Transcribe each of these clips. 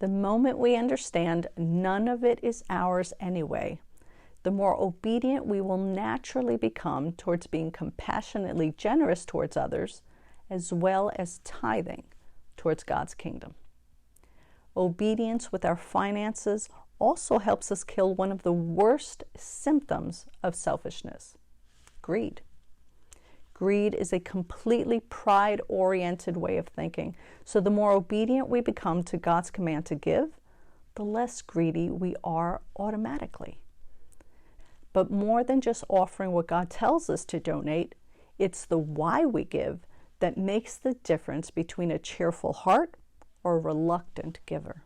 The moment we understand none of it is ours anyway, the more obedient we will naturally become towards being compassionately generous towards others, as well as tithing towards God's kingdom. Obedience with our finances also helps us kill one of the worst symptoms of selfishness: greed. Greed is a completely pride-oriented way of thinking. So the more obedient we become to God's command to give, the less greedy we are automatically. But more than just offering what God tells us to donate, it's the why we give that makes the difference between a cheerful heart or a reluctant giver.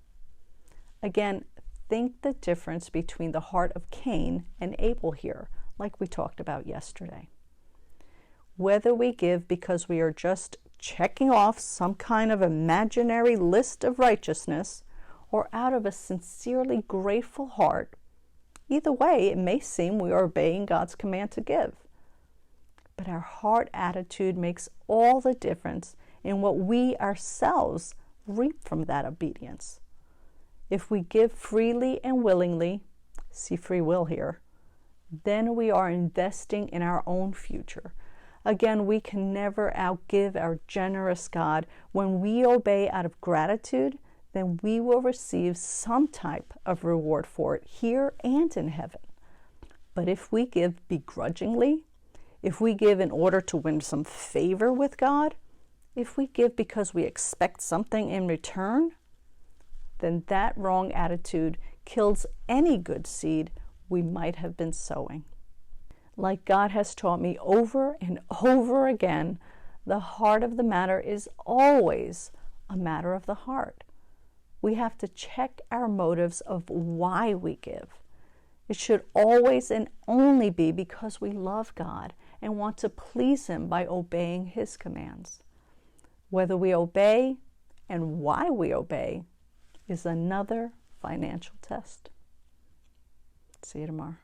Again, think the difference between the heart of Cain and Abel here, like we talked about yesterday. Whether we give because we are just checking off some kind of imaginary list of righteousness or out of a sincerely grateful heart, either way, it may seem we are obeying God's command to give. But our heart attitude makes all the difference in what we ourselves reap from that obedience. If we give freely and willingly, see free will here, then we are investing in our own future. Again, we can never outgive our generous God. When we obey out of gratitude, then we will receive some type of reward for it here and in heaven. But if we give begrudgingly, if we give in order to win some favor with God, if we give because we expect something in return, then that wrong attitude kills any good seed we might have been sowing. Like God has taught me over and over again, the heart of the matter is always a matter of the heart. We have to check our motives of why we give. It should always and only be because we love God and want to please Him by obeying His commands. Whether we obey and why we obey is another financial test. See you tomorrow.